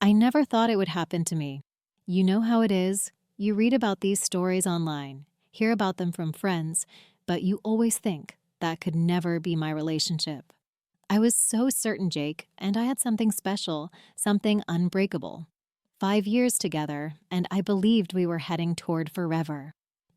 I never thought it would happen to me. You know how it is. You read about these stories online, hear about them from friends, but you always think that could never be my relationship. I was so certain, Jake, and I had something special, something unbreakable. 5 years together, and I believed we were heading toward forever.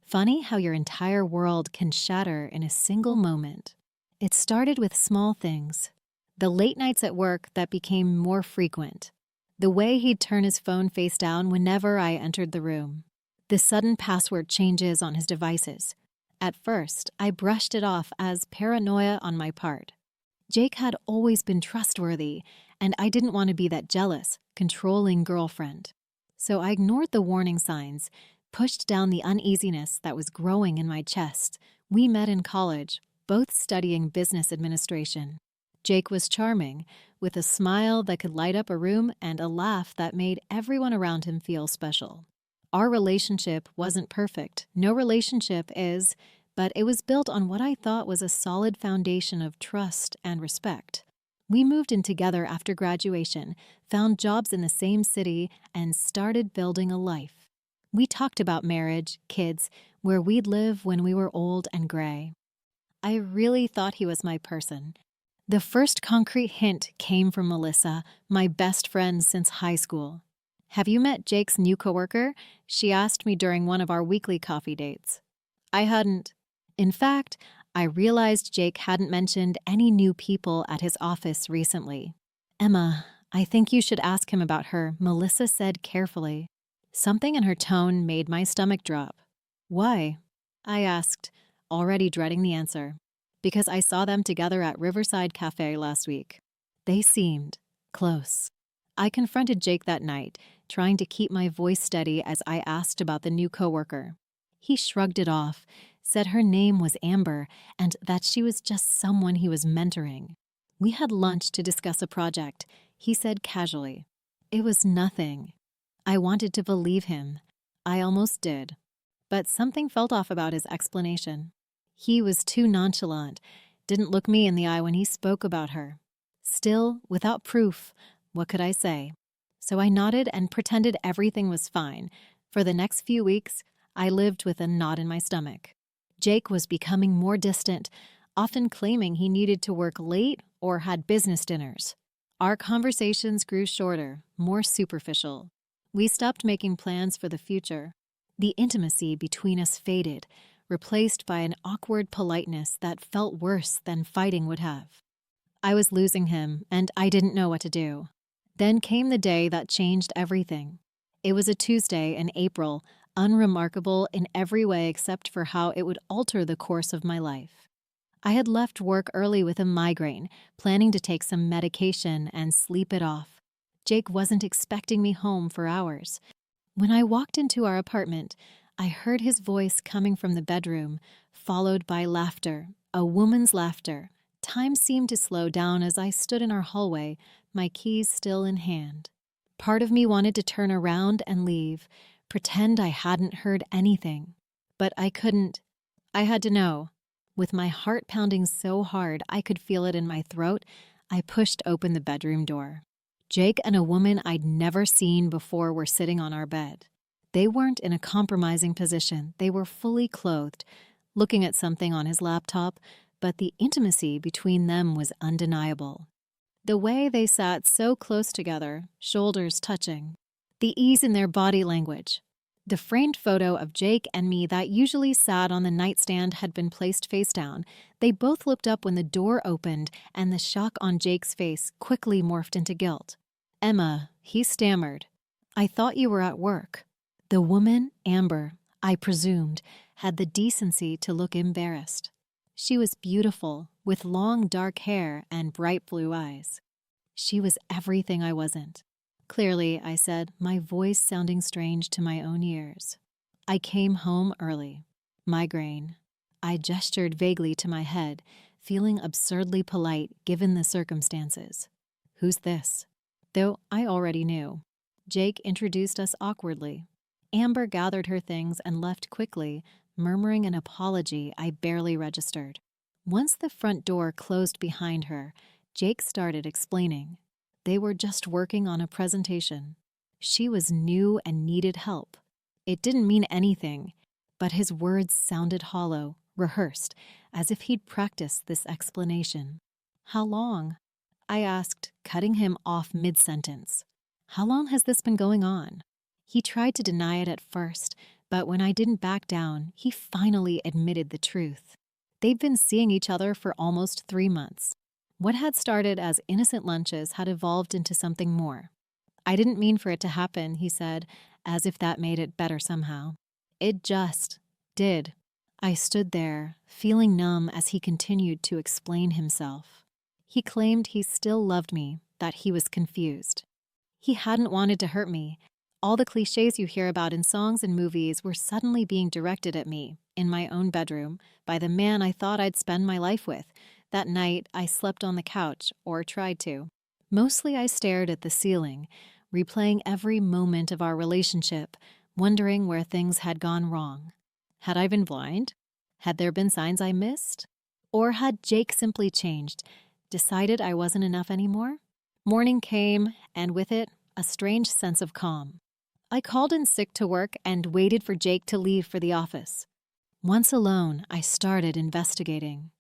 Funny how your entire world can shatter in a single moment. It started with small things. The late nights at work that became more frequent. The way he'd turn his phone face down whenever I entered the room. The sudden password changes on his devices. At first, I brushed it off as paranoia on my part. Jake had always been trustworthy, and I didn't want to be that jealous, controlling girlfriend. So I ignored the warning signs, pushed down the uneasiness that was growing in my chest. We met in college, both studying business administration. Jake was charming, with a smile that could light up a room and a laugh that made everyone around him feel special. Our relationship wasn't perfect. No relationship is, but it was built on what I thought was a solid foundation of trust and respect. We moved in together after graduation, found jobs in the same city, and started building a life. We talked about marriage, kids, where we'd live when we were old and gray. I really thought he was my person. The first concrete hint came from Melissa, my best friend since high school. "Have you met Jake's new coworker?" she asked me during one of our weekly coffee dates. I hadn't. In fact, I realized Jake hadn't mentioned any new people at his office recently. "Emma, I think you should ask him about her," Melissa said carefully. Something in her tone made my stomach drop. "Why?" I asked, already dreading the answer. "Because I saw them together at Riverside Cafe last week. They seemed close." I confronted Jake that night, trying to keep my voice steady as I asked about the new coworker. He shrugged it off, said her name was Amber, and that she was just someone he was mentoring. We had lunch to discuss a project, he said casually. It was nothing. I wanted to believe him. I almost did. But something felt off about his explanation. He was too nonchalant, didn't look me in the eye when he spoke about her. Still, without proof, what could I say? So I nodded and pretended everything was fine. For the next few weeks, I lived with a knot in my stomach. Jake was becoming more distant, often claiming he needed to work late or had business dinners. Our conversations grew shorter, more superficial. We stopped making plans for the future. The intimacy between us faded, replaced by an awkward politeness that felt worse than fighting would have. I was losing him, and I didn't know what to do. Then came the day that changed everything. It was a Tuesday in April, unremarkable in every way except for how it would alter the course of my life. I had left work early with a migraine, planning to take some medication and sleep it off. Jake wasn't expecting me home for hours. When I walked into our apartment, I heard his voice coming from the bedroom, followed by laughter, a woman's laughter. Time seemed to slow down as I stood in our hallway, my keys still in hand. Part of me wanted to turn around and leave, pretend I hadn't heard anything. But I couldn't. I had to know. With my heart pounding so hard I could feel it in my throat, I pushed open the bedroom door. Jake and a woman I'd never seen before were sitting on our bed. They weren't in a compromising position. They were fully clothed, looking at something on his laptop, but the intimacy between them was undeniable. The way they sat so close together, shoulders touching. The ease in their body language. The framed photo of Jake and me that usually sat on the nightstand had been placed face down. They both looked up when the door opened, and the shock on Jake's face quickly morphed into guilt. "Emma," he stammered, "I thought you were at work." The woman, Amber, I presumed, had the decency to look embarrassed. She was beautiful, with long dark hair and bright blue eyes. She was everything I wasn't. "Clearly," I said, my voice sounding strange to my own ears. "I came home early. Migraine." I gestured vaguely to my head, feeling absurdly polite given the circumstances. "Who's this?" Though I already knew. Jake introduced us awkwardly. Amber gathered her things and left quickly, murmuring an apology I barely registered. Once the front door closed behind her, Jake started explaining. They were just working on a presentation. She was new and needed help. It didn't mean anything, but his words sounded hollow, rehearsed, as if he'd practiced this explanation. "How long?" I asked, cutting him off mid-sentence. "How long has this been going on?" He tried to deny it at first, but when I didn't back down, he finally admitted the truth. They'd been seeing each other for almost 3 months. What had started as innocent lunches had evolved into something more. "I didn't mean for it to happen," he said, as if that made it better somehow. "It just did." I stood there, feeling numb as he continued to explain himself. He claimed he still loved me, that he was confused. He hadn't wanted to hurt me. All the cliches you hear about in songs and movies were suddenly being directed at me, in my own bedroom, by the man I thought I'd spend my life with. That night, I slept on the couch, or tried to. Mostly I stared at the ceiling, replaying every moment of our relationship, wondering where things had gone wrong. Had I been blind? Had there been signs I missed? Or had Jake simply changed, decided I wasn't enough anymore? Morning came, and with it, a strange sense of calm. I called in sick to work and waited for Jake to leave for the office. Once alone, I started investigating.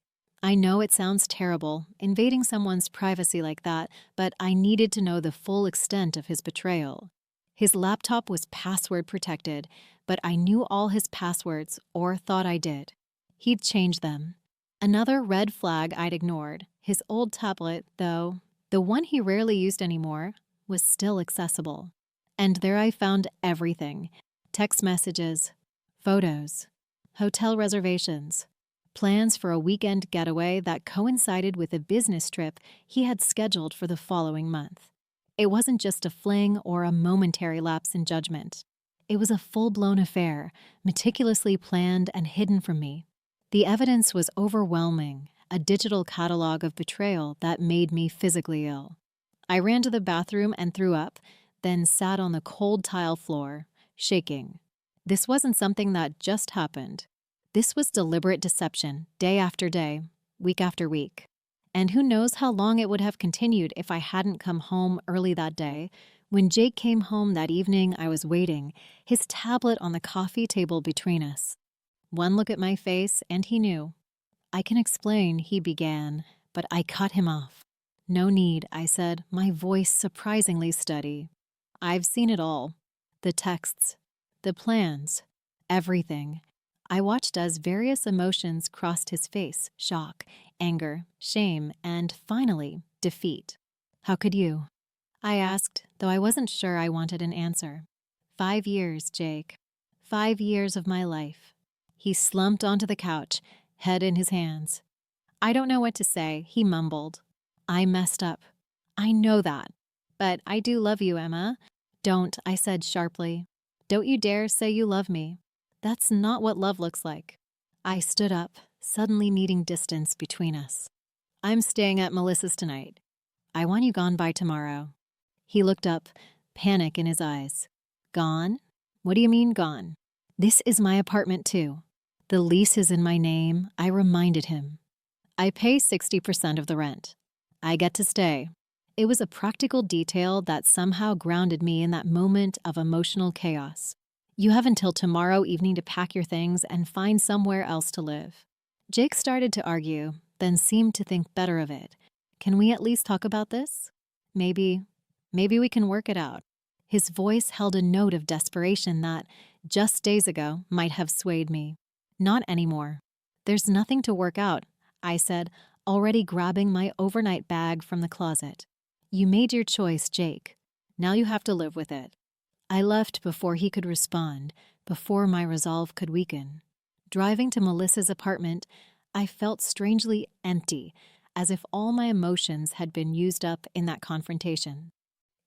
I know it sounds terrible, invading someone's privacy like that, but I needed to know the full extent of his betrayal. His laptop was password protected, but I knew all his passwords, or thought I did. He'd changed them. Another red flag I'd ignored. His old tablet, though, the one he rarely used anymore, was still accessible. And there I found everything: text messages, photos, hotel reservations, plans for a weekend getaway that coincided with a business trip he had scheduled for the following month. It wasn't just a fling or a momentary lapse in judgment. It was a full-blown affair, meticulously planned and hidden from me. The evidence was overwhelming, a digital catalog of betrayal that made me physically ill. I ran to the bathroom and threw up, then sat on the cold tile floor, shaking. This wasn't something that just happened. This was deliberate deception, day after day, week after week. And who knows how long it would have continued if I hadn't come home early that day. When Jake came home that evening, I was waiting, his tablet on the coffee table between us. One look at my face, and he knew. "I can explain," he began, but I cut him off. "No need," I said, my voice surprisingly steady. "I've seen it all. The texts, the plans, everything." I watched as various emotions crossed his face: shock, anger, shame, and finally, defeat. "How could you?" I asked, though I wasn't sure I wanted an answer. 5 years, Jake. 5 years of my life. He slumped onto the couch, head in his hands. "I don't know what to say," he mumbled. "I messed up. I know that. But I do love you, Emma." "Don't," I said sharply. "Don't you dare say you love me. That's not what love looks like." I stood up, suddenly needing distance between us. "I'm staying at Melissa's tonight. I want you gone by tomorrow." He looked up, panic in his eyes. "Gone? What do you mean gone?" "This is my apartment too. The lease is in my name," I reminded him. "I pay 60% of the rent. I get to stay." It was a practical detail that somehow grounded me in that moment of emotional chaos. "You have until tomorrow evening to pack your things and find somewhere else to live." Jake started to argue, then seemed to think better of it. "Can we at least talk about this? Maybe we can work it out." His voice held a note of desperation that, just days ago, might have swayed me. "Not anymore. There's nothing to work out," I said, already grabbing my overnight bag from the closet. "You made your choice, Jake. Now you have to live with it." I left before he could respond, before my resolve could weaken. Driving to Melissa's apartment, I felt strangely empty, as if all my emotions had been used up in that confrontation.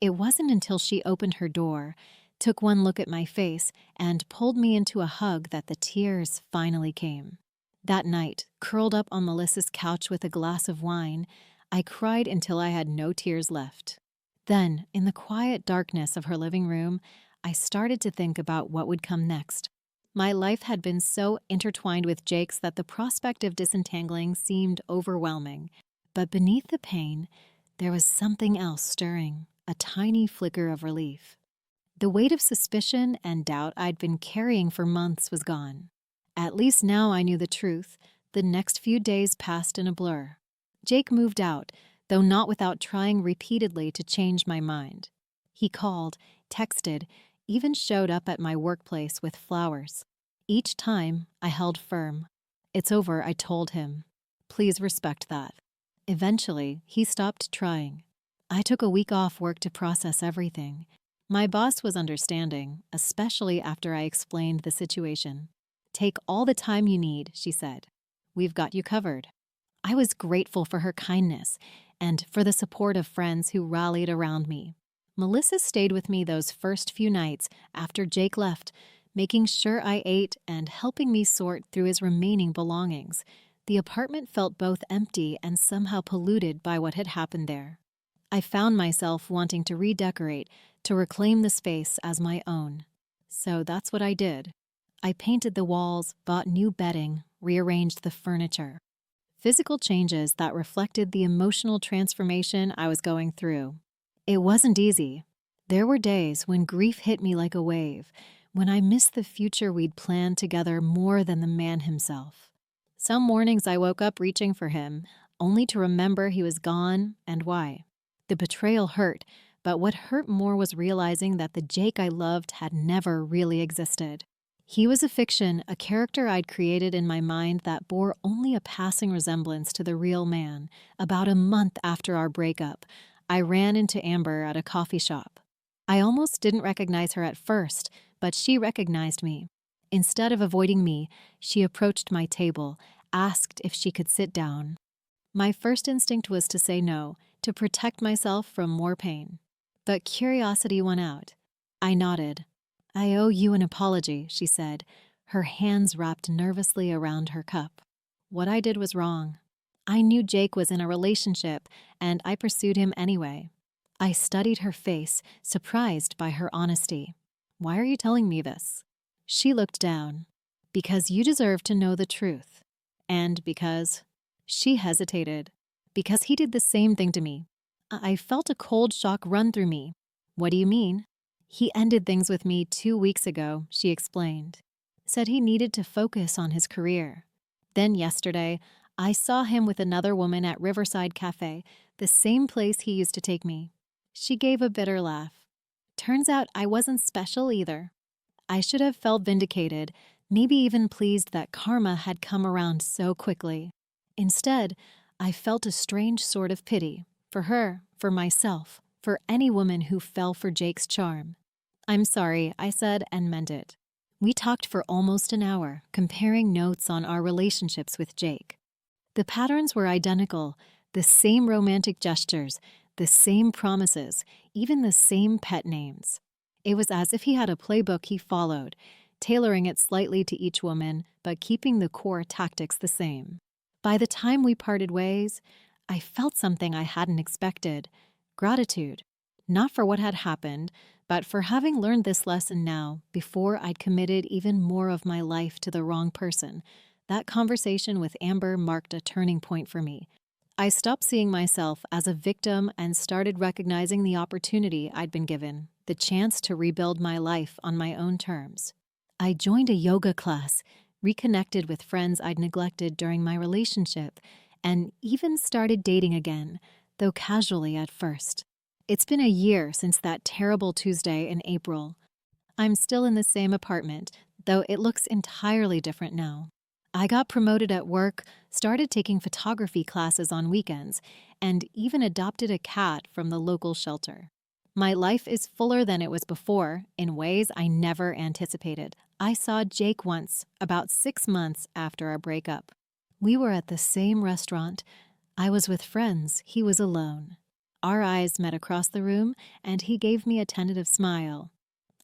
It wasn't until she opened her door, took one look at my face, and pulled me into a hug that the tears finally came. That night, curled up on Melissa's couch with a glass of wine, I cried until I had no tears left. Then, in the quiet darkness of her living room, I started to think about what would come next. My life had been so intertwined with Jake's that the prospect of disentangling seemed overwhelming. But beneath the pain, There was something else stirring, a tiny flicker of relief. The weight of suspicion and doubt I'd been carrying for months was gone. At least now I knew the truth. The next few days passed in a blur. Jake moved out, though not without trying repeatedly to change my mind. He called, texted, even showed up at my workplace with flowers. Each time, I held firm. "It's over," I told him. "Please respect that." Eventually, he stopped trying. I took a week off work to process everything. My boss was understanding, especially after I explained the situation. "Take all the time you need," she said. "We've got you covered." I was grateful for her kindness and for the support of friends who rallied around me. Melissa stayed with me those first few nights after Jake left, making sure I ate and helping me sort through his remaining belongings. The apartment felt both empty and somehow polluted by what had happened there. I found myself wanting to redecorate, to reclaim the space as my own. So that's what I did. I painted the walls, bought new bedding, rearranged the furniture. Physical changes that reflected the emotional transformation I was going through. It wasn't easy. There were days when grief hit me like a wave, when I missed the future we'd planned together more than the man himself. Some mornings I woke up reaching for him, only to remember he was gone and why. The betrayal hurt, but what hurt more was realizing that the Jake I loved had never really existed. He was a fiction, a character I'd created in my mind that bore only a passing resemblance to the real man. About a month after our breakup, I ran into Amber at a coffee shop. I almost didn't recognize her at first, but she recognized me. Instead of avoiding me, she approached my table, asked if she could sit down. My first instinct was to say no, to protect myself from more pain. But curiosity won out. I nodded. "I owe you an apology," she said, her hands wrapped nervously around her cup. What I did was wrong. I knew Jake was in a relationship, and I pursued him anyway. I studied her face, surprised by her honesty. "Why are you telling me this?" She looked down. "Because you deserve to know the truth. And because—" She hesitated. "Because he did the same thing to me." I felt a cold shock run through me. "What do you mean?" "He ended things with me 2 weeks ago," she explained. "Said he needed to focus on his career. Then yesterday, I saw him with another woman at Riverside Cafe, the same place he used to take me." She gave a bitter laugh. "Turns out I wasn't special either." I should have felt vindicated, maybe even pleased that karma had come around so quickly. Instead, I felt a strange sort of pity for her, for myself, for any woman who fell for Jake's charm. "I'm sorry," I said, and meant it. We talked for almost an hour, comparing notes on our relationships with Jake. The patterns were identical, the same romantic gestures, the same promises, even the same pet names. It was as if he had a playbook he followed, tailoring it slightly to each woman, but keeping the core tactics the same. By the time we parted ways, I felt something I hadn't expected: gratitude. Not for what had happened, but for having learned this lesson now, before I'd committed even more of my life to the wrong person. That conversation with Amber marked a turning point for me. I stopped seeing myself as a victim and started recognizing the opportunity I'd been given, the chance to rebuild my life on my own terms. I joined a yoga class, reconnected with friends I'd neglected during my relationship, and even started dating again, though casually at first. It's been a year since that terrible Tuesday in April. I'm still in the same apartment, though it looks entirely different now. I got promoted at work, started taking photography classes on weekends, and even adopted a cat from the local shelter. My life is fuller than it was before, in ways I never anticipated. I saw Jake once, about 6 months after our breakup. We were at the same restaurant. I was with friends, he was alone. Our eyes met across the room, and he gave me a tentative smile.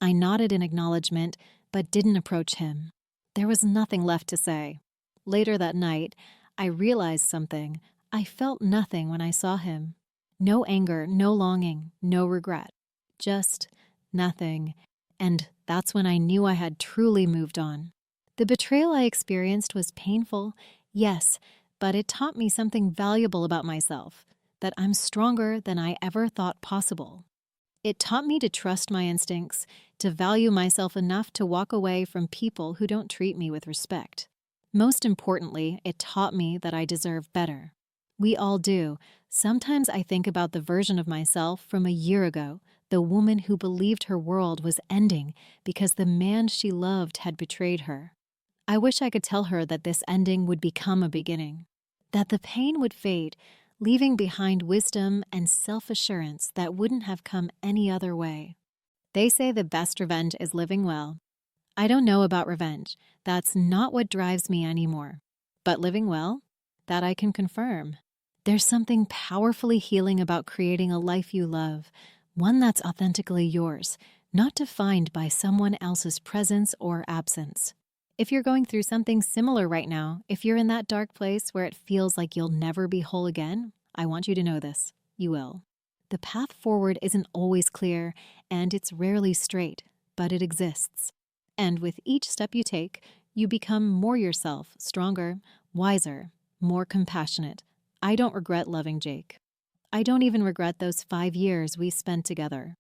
I nodded in acknowledgement, but didn't approach him. There was nothing left to say. Later that night, I realized something. I felt nothing when I saw him. No anger, no longing, no regret. Just nothing. And that's when I knew I had truly moved on. The betrayal I experienced was painful, yes, but it taught me something valuable about myself. that I'm stronger than I ever thought possible. It taught me to trust my instincts, to value myself enough to walk away from people who don't treat me with respect. Most importantly, it taught me that I deserve better. We all do. Sometimes I think about the version of myself from a year ago, the woman who believed her world was ending because the man she loved had betrayed her. I wish I could tell her that this ending would become a beginning, that the pain would fade, leaving behind wisdom and self-assurance that wouldn't have come any other way. They say the best revenge is living well. I don't know about revenge. That's not what drives me anymore. But living well, that I can confirm. There's something powerfully healing about creating a life you love, one that's authentically yours, not defined by someone else's presence or absence. If you're going through something similar right now, if you're in that dark place where it feels like you'll never be whole again, I want you to know this. You will. The path forward isn't always clear, and it's rarely straight, but it exists. And with each step you take, you become more yourself, stronger, wiser, more compassionate. I don't regret loving Jake. I don't even regret those 5 years we spent together.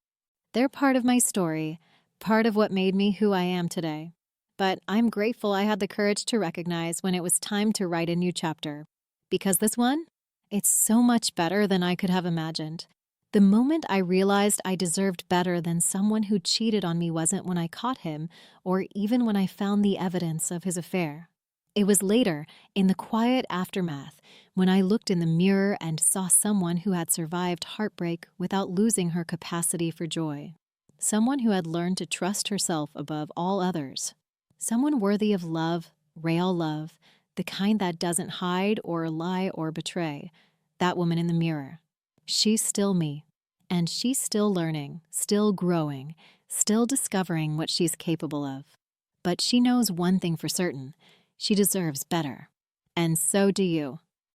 They're part of my story, part of what made me who I am today. But I'm grateful I had the courage to recognize when it was time to write a new chapter. Because this one, it's so much better than I could have imagined. The moment I realized I deserved better than someone who cheated on me wasn't when I caught him, or even when I found the evidence of his affair. It was later, in the quiet aftermath, when I looked in the mirror and saw someone who had survived heartbreak without losing her capacity for joy. Someone who had learned to trust herself above all others. Someone worthy of love, real love, the kind that doesn't hide or lie or betray. That woman in the mirror. She's still me, and she's still learning, still growing, still discovering what she's capable of. But she knows one thing for certain. She deserves better. And so do you.